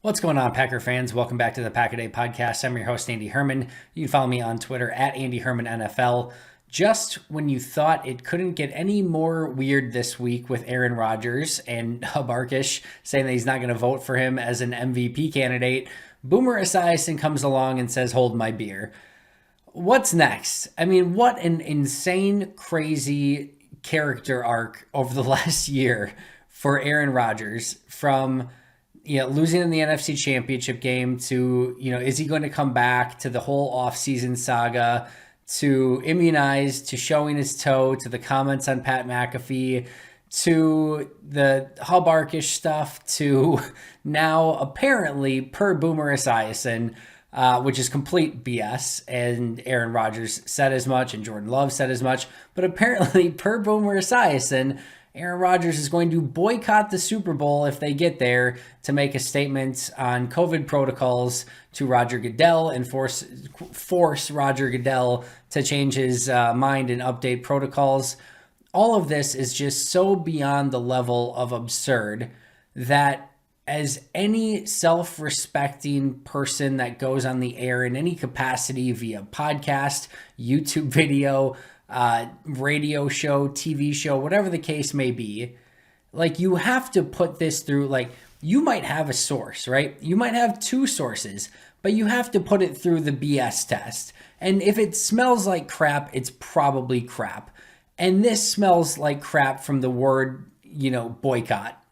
What's going on, Packer fans? Welcome back to the Pack a Day podcast. I'm your host, Andy Herman. You can follow me on Twitter at Andy Herman NFL. Just when you thought it couldn't get any more weird this week with Aaron Rodgers and Habarkish saying that he's not going to vote for him as an MVP candidate, Boomer Esiason comes along and says, "Hold my beer." What's next? I mean, what an insane, crazy character arc over the last year for Aaron Rodgers, from losing in the NFC Championship game to, is he going to come back, to the whole offseason saga, to immunized, to showing his toe, to the comments on Pat McAfee, to the Habarkish stuff, to now apparently, per Boomer Esiason, which is complete BS, and Aaron Rodgers said as much, and Jordan Love said as much, but apparently, per Boomer Esiason, Aaron Rodgers is going to boycott the Super Bowl if they get there, to make a statement on COVID protocols to Roger Goodell and force Roger Goodell to change his mind and update protocols. All of this is just so beyond the level of absurd that, as any self-respecting person that goes on the air in any capacity via podcast, YouTube video, radio show, TV show, whatever the case may be, like, you have to put this through, like, you might have a source, right? You might have two sources, but you have to put it through the BS test. And if it smells like crap, it's probably crap. And this smells like crap from the word, boycott.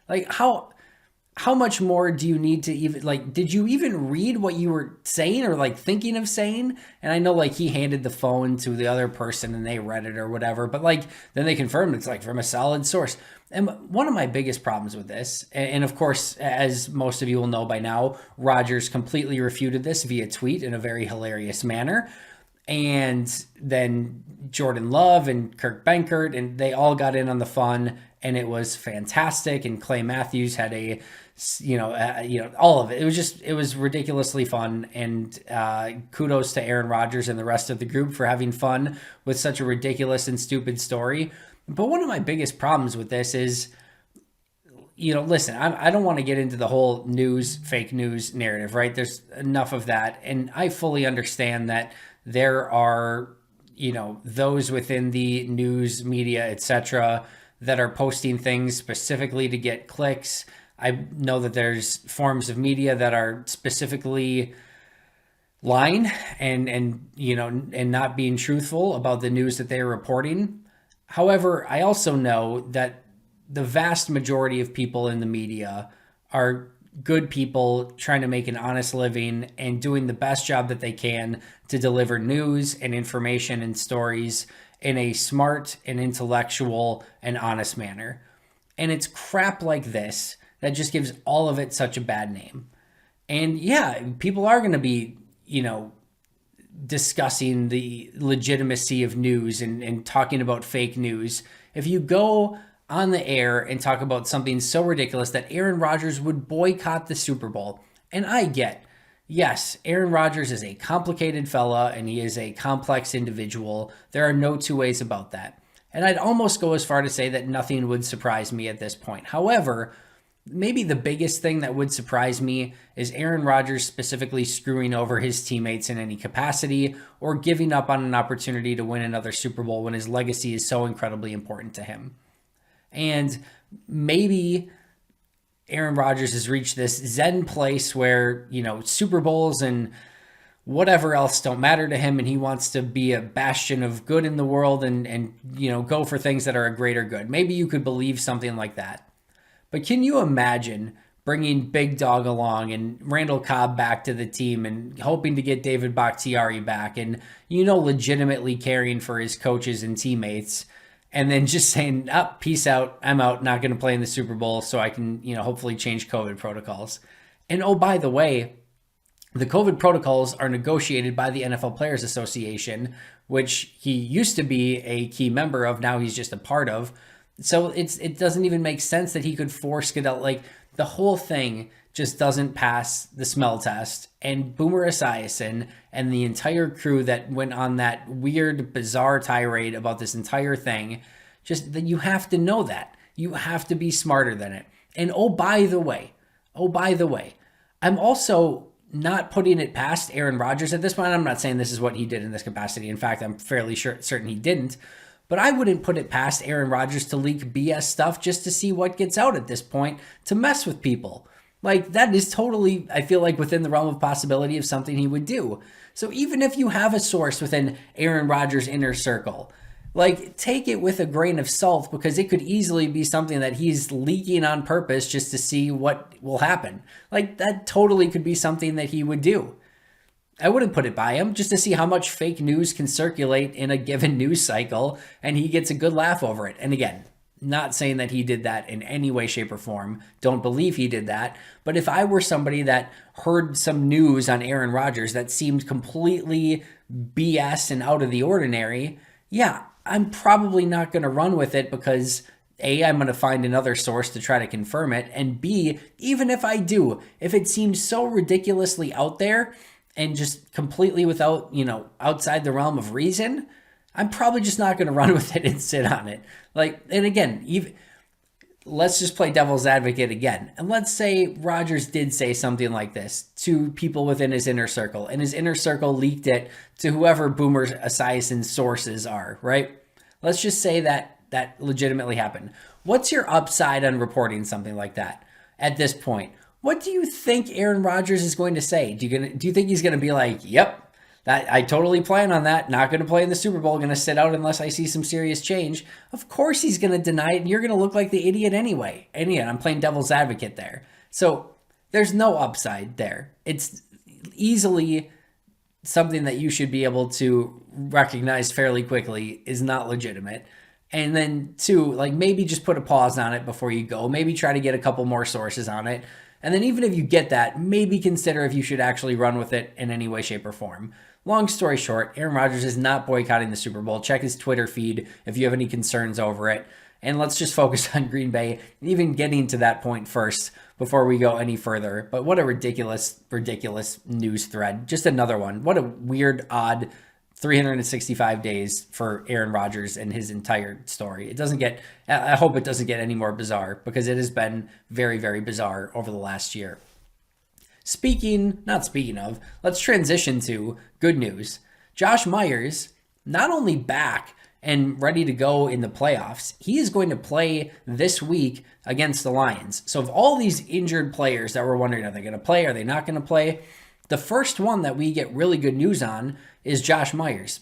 Like, how much more do you need to even, like, did you even read what you were saying or, like, thinking of saying? And I know, like, he handed the phone to the other person and they read it or whatever, but, like, then they confirmed it's, like, from a solid source. And one of my biggest problems with this, and of course, as most of you will know by now, Rodgers completely refuted this via tweet in a very hilarious manner. And then Jordan Love and Kirk Benkert, and they all got in on the fun, and it was fantastic. And Clay Matthews had a, all of it. It was ridiculously fun. And kudos to Aaron Rodgers and the rest of the group for having fun with such a ridiculous and stupid story. But one of my biggest problems with this is, listen, I don't want to get into the whole fake news narrative, right? There's enough of that. And I fully understand that there are, those within the news media, etc., that are posting things specifically to get clicks. I know that there's forms of media that are specifically lying and not being truthful about the news that they're reporting. However, I also know that the vast majority of people in the media are good people trying to make an honest living and doing the best job that they can to deliver news and information and stories in a smart and intellectual and honest manner. And it's crap like this that just gives all of it such a bad name. And yeah, people are going to be, discussing the legitimacy of news and talking about fake news. If you go on the air and talk about something so ridiculous that Aaron Rodgers would boycott the Super Bowl, and I get, yes, Aaron Rodgers is a complicated fella and he is a complex individual. There are no two ways about that. And I'd almost go as far to say that nothing would surprise me at this point. However, maybe the biggest thing that would surprise me is Aaron Rodgers specifically screwing over his teammates in any capacity or giving up on an opportunity to win another Super Bowl when his legacy is so incredibly important to him. And maybe Aaron Rodgers has reached this Zen place where, Super Bowls and whatever else don't matter to him, and he wants to be a bastion of good in the world and go for things that are a greater good. Maybe you could believe something like that. But can you imagine bringing Big Dog along and Randall Cobb back to the team and hoping to get David Bakhtiari back and, legitimately caring for his coaches and teammates, and then just saying, peace out, I'm out, not going to play in the Super Bowl so I can, hopefully change COVID protocols. And oh, by the way, the COVID protocols are negotiated by the NFL Players Association, which he used to be a key member of. Now he's just a part of. So it doesn't even make sense that he could force Goodell. Like, the whole thing just doesn't pass the smell test. And Boomer Esiason and the entire crew that went on that weird, bizarre tirade about this entire thing, just that you have to know that. You have to be smarter than it. And oh, by the way, Oh, by the way, I'm also not putting it past Aaron Rodgers at this point. I'm not saying this is what he did in this capacity. In fact, I'm fairly certain he didn't. But I wouldn't put it past Aaron Rodgers to leak BS stuff just to see what gets out at this point, to mess with people. Like, that is totally, I feel like, within the realm of possibility of something he would do. So even if you have a source within Aaron Rodgers' inner circle, like, take it with a grain of salt, because it could easily be something that he's leaking on purpose just to see what will happen. Like, that totally could be something that he would do. I wouldn't put it by him, just to see how much fake news can circulate in a given news cycle, and he gets a good laugh over it. And again, not saying that he did that in any way, shape, or form. Don't believe he did that. But if I were somebody that heard some news on Aaron Rodgers that seemed completely BS and out of the ordinary, yeah, I'm probably not going to run with it, because A, I'm going to find another source to try to confirm it. And B, even if I do, if it seems so ridiculously out there and just completely without, outside the realm of reason, I'm probably just not going to run with it and sit on it. Like, and again, let's just play devil's advocate again. And let's say Rodgers did say something like this to people within his inner circle, and his inner circle leaked it to whoever Boomer Esiason's sources are, right? Let's just say that legitimately happened. What's your upside on reporting something like that at this point? What do you think Aaron Rodgers is going to say? Do you think he's going to be like, yep, I totally plan on that, not going to play in the Super Bowl, going to sit out unless I see some serious change? Of course he's going to deny it, and you're going to look like the idiot anyway. And yeah, I'm playing devil's advocate there. So there's no upside there. It's easily something that you should be able to recognize fairly quickly is not legitimate. And then two, like, maybe just put a pause on it before you go. Maybe try to get a couple more sources on it. And then even if you get that, maybe consider if you should actually run with it in any way, shape, or form. Long story short, Aaron Rodgers is not boycotting the Super Bowl. Check his Twitter feed if you have any concerns over it. And let's just focus on Green Bay, even getting to that point first before we go any further. But what a ridiculous news thread. Just another one. What a weird, odd 365 days for Aaron Rodgers and his entire story. I hope it doesn't get any more bizarre, because it has been very, very bizarre over the last year. Not speaking of, let's transition to good news. Josh Meyers, not only back and ready to go in the playoffs, he is going to play this week against the Lions. So of all these injured players that we're wondering, are they going to play? Are they not going to play? The first one that we get really good news on is Josh Meyers.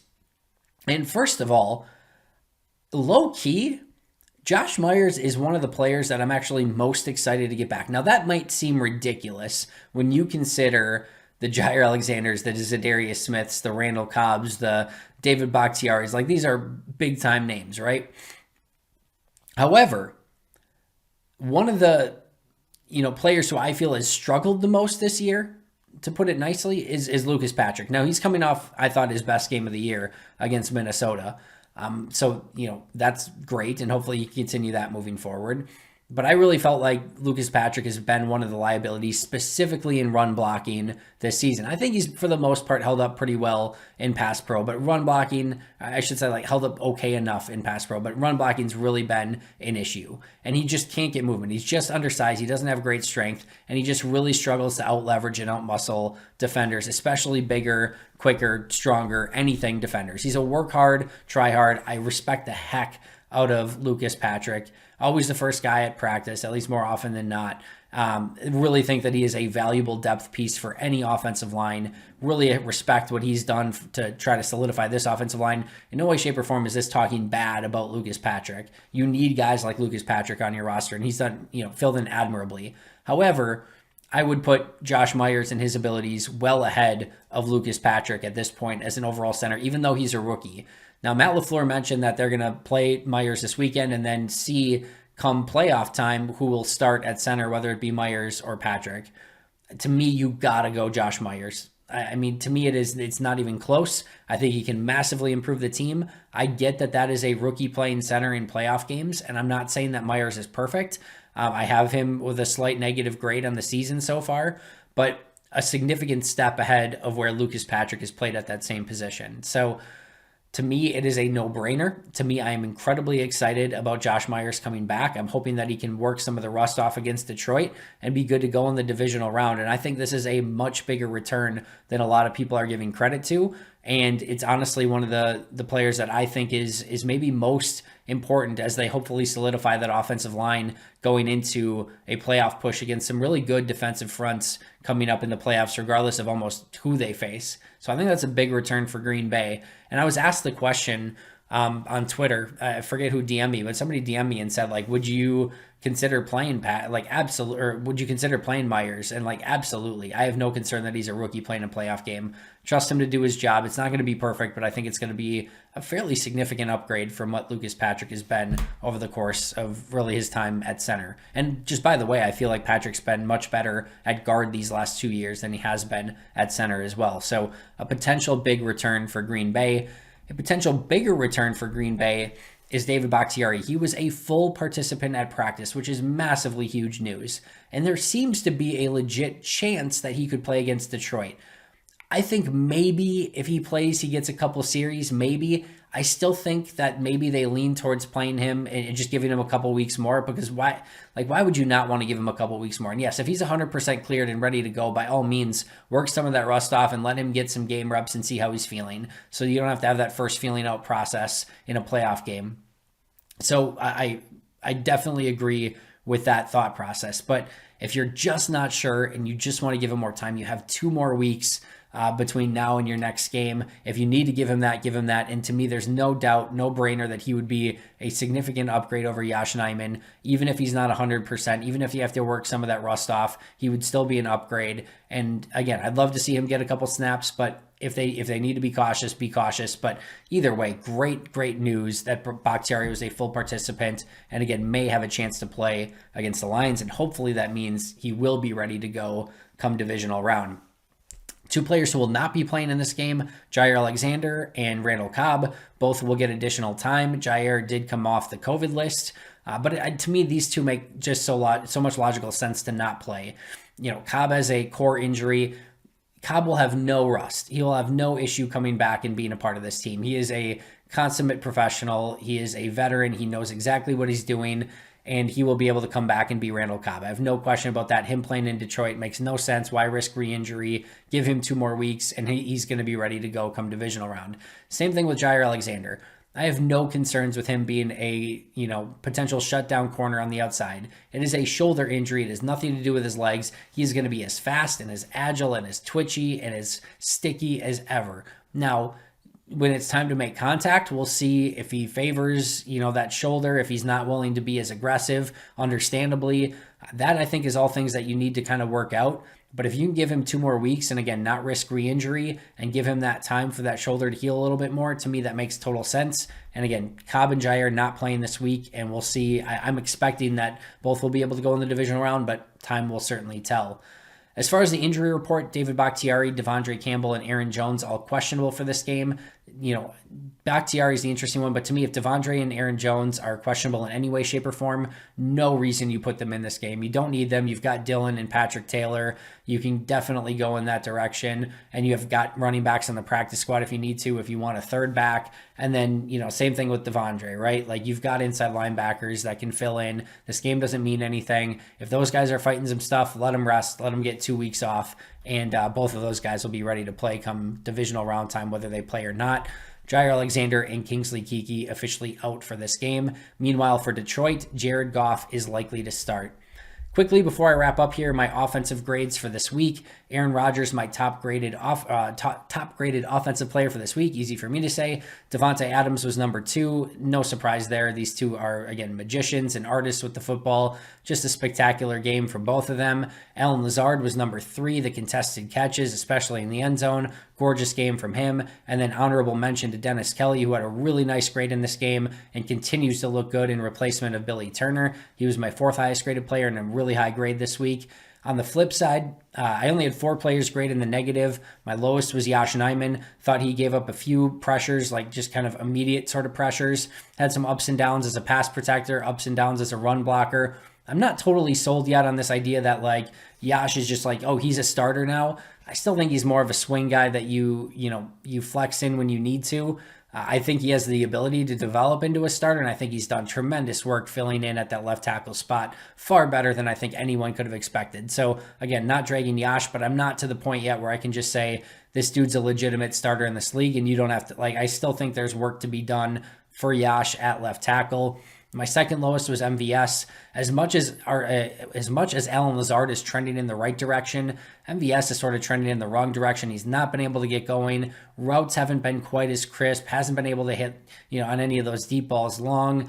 And first of all, low key, Josh Meyers is one of the players that I'm actually most excited to get back. Now, that might seem ridiculous when you consider the Jair Alexanders, the Zadarius Smiths, the Randall Cobbs, the David Bakhtiaris. Like, these are big-time names, right? However, one of the players who I feel has struggled the most this year, to put it nicely, is Lucas Patrick. Now, he's coming off, I thought, his best game of the year against Minnesota. So that's great, and hopefully you can continue that moving forward. But I really felt like Lucas Patrick has been one of the liabilities, specifically in run blocking this season. I think he's, for the most part, held up pretty well in pass pro, but run blocking, I should say, held up okay enough in pass pro, but run blocking's really been an issue. And he just can't get movement. He's just undersized. He doesn't have great strength, and he just really struggles to out-leverage and out-muscle defenders, especially bigger, quicker, stronger, anything defenders. He's a work hard, try hard. I respect the heck out of Lucas Patrick. Always the first guy at practice, at least more often than not. Really think that he is a valuable depth piece for any offensive line. Really respect what he's done to try to solidify this offensive line. In no way, shape, or form is this talking bad about Lucas Patrick. You need guys like Lucas Patrick on your roster, and he's done, filled in admirably. However, I would put Josh Meyers and his abilities well ahead of Lucas Patrick at this point as an overall center, even though he's a rookie. Now, Matt LaFleur mentioned that they're going to play Meyers this weekend and then see come playoff time who will start at center, whether it be Meyers or Patrick. To me, you got to go Josh Meyers. I mean, to me, it's not even close. I think he can massively improve the team. I get that is a rookie playing center in playoff games, and I'm not saying that Meyers is perfect. I have him with a slight negative grade on the season so far, but a significant step ahead of where Lucas Patrick has played at that same position. So, To me, it is a no-brainer. To me, I am incredibly excited about Josh Meyers coming back. I'm hoping that he can work some of the rust off against Detroit and be good to go in the divisional round. And I think this is a much bigger return than a lot of people are giving credit to. And it's honestly one of the players that I think is maybe most important as they hopefully solidify that offensive line going into a playoff push against some really good defensive fronts coming up in the playoffs, regardless of almost who they face. So I think that's a big return for Green Bay. And I was asked the question on Twitter, I forget who DM'd me, but somebody DM'd me and said, like, would you consider playing absolutely, or would you consider playing Meyers? And like, absolutely. I have no concern that he's a rookie playing a playoff game. Trust him to do his job. It's not going to be perfect, but I think it's going to be a fairly significant upgrade from what Lucas Patrick has been over the course of really his time at center. And just by the way, I feel like Patrick's been much better at guard these last 2 years than he has been at center as well. So a potential big return for Green Bay. A potential bigger return for Green Bay is David Bakhtiari. He was a full participant at practice, which is massively huge news. And there seems to be a legit chance that he could play against Detroit. I think maybe if he plays, he gets a couple series, maybe. I still think that maybe they lean towards playing him and just giving him a couple weeks more, because why would you not want to give him a couple weeks more? And yes, if he's 100% cleared and ready to go, by all means, work some of that rust off and let him get some game reps and see how he's feeling. So you don't have to have that first feeling out process in a playoff game. So I definitely agree with that thought process. But if you're just not sure and you just want to give him more time, you have 2 more weeks between now and your next game. If you need to give him that, give him that. And to me, there's no doubt, no brainer that he would be a significant upgrade over Yosh Nijman. Even if he's not 100%, even if you have to work some of that rust off, he would still be an upgrade. And again, I'd love to see him get a couple snaps, but if they need to be cautious, be cautious. But either way, great news that Bakhtiari was a full participant and again, may have a chance to play against the Lions. And hopefully that means he will be ready to go come divisional round. 2 players who will not be playing in this game, Jair Alexander and Randall Cobb. Both will get additional time. Jair did come off the COVID list, but to me, these 2 make just so much logical sense to not play. You know, Cobb has a core injury. Cobb will have no rust. He will have no issue coming back and being a part of this team. He is a consummate professional. He is a veteran. He knows exactly what he's doing, and he will be able to come back and be Randall Cobb. I have no question about that. Him playing in Detroit makes no sense. Why risk re-injury? Give him 2 more weeks, and he's going to be ready to go come divisional round. Same thing with Jair Alexander. I have no concerns with him being a, potential shutdown corner on the outside. It is a shoulder injury. It has nothing to do with his legs. He's going to be as fast and as agile and as twitchy and as sticky as ever. Now, when it's time to make contact, we'll see if he favors, that shoulder, if he's not willing to be as aggressive, understandably. That, I think, is all things that you need to kind of work out. But if you can give him 2 more weeks and, again, not risk re-injury and give him that time for that shoulder to heal a little bit more, to me, that makes total sense. And, again, Cobb and Jair not playing this week, and we'll see. I'm expecting that both will be able to go in the divisional round, but time will certainly tell. As far as the injury report, David Bakhtiari, Devondre Campbell, and Aaron Jones all questionable for this game. Bakhtiari is the interesting one, but to me, if Devondre and Aaron Jones are questionable in any way, shape, or form, no reason you put them in this game. You don't need them. You've got Dylan and Patrick Taylor. You can definitely go in that direction, and you have got running backs on the practice squad if you need to, if you want a third back. And then, same thing with Devondre, right? Like, you've got inside linebackers that can fill in. This game doesn't mean anything. If those guys are fighting some stuff, let them rest. Let them get 2 weeks off. And both of those guys will be ready to play come divisional round time, whether they play or not. Jair Alexander and Kingsley Keke officially out for this game. Meanwhile, for Detroit, Jared Goff is likely to start. Quickly, before I wrap up here, my offensive grades for this week. Aaron Rodgers, my top-graded offensive player for this week. Easy for me to say. Devontae Adams was number 2. No surprise there. These 2 are, again, magicians and artists with the football. Just a spectacular game from both of them. Allen Lazard was number 3. The contested catches, especially in the end zone. Gorgeous game from him. And then honorable mention to Dennis Kelly, who had a really nice grade in this game and continues to look good in replacement of Billy Turner. He was my 4th highest graded player and a really high grade this week. On the flip side, I only had 4 players grade in the negative. My lowest was Yosh Nijman. Thought he gave up a few pressures, like just kind of immediate sort of pressures. Had some ups and downs as a pass protector, ups and downs as a run blocker. I'm not totally sold yet on this idea that like Yosh is just like, oh, he's a starter now. I still think he's more of a swing guy that you flex in when you need to. I think he has the ability to develop into a starter, and I think he's done tremendous work filling in at that left tackle spot, far better than I think anyone could have expected. So, again, not dragging Yash, but I'm not to the point yet where I can just say this dude's a legitimate starter in this league, and you don't have to, I still think there's work to be done for Yash at left tackle. My second lowest was MVS. As much as Alan Lazard is trending in the right direction, MVS is sort of trending in the wrong direction. He's not been able to get going. Routes haven't been quite as crisp. Hasn't been able to hit, on any of those deep balls long.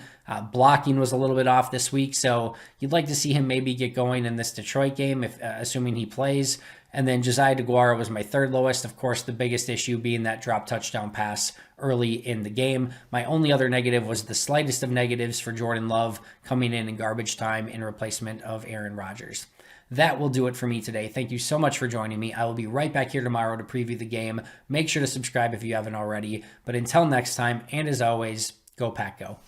Blocking was a little bit off this week, so you'd like to see him maybe get going in this Detroit game, if assuming he plays. And then Josiah DeGuara was my third lowest. Of course, the biggest issue being that drop touchdown pass early in the game. My only other negative was the slightest of negatives for Jordan Love coming in garbage time in replacement of Aaron Rodgers. That will do it for me today. Thank you so much for joining me. I will be right back here tomorrow to preview the game. Make sure to subscribe if you haven't already. But until next time, and as always, go Pack Go.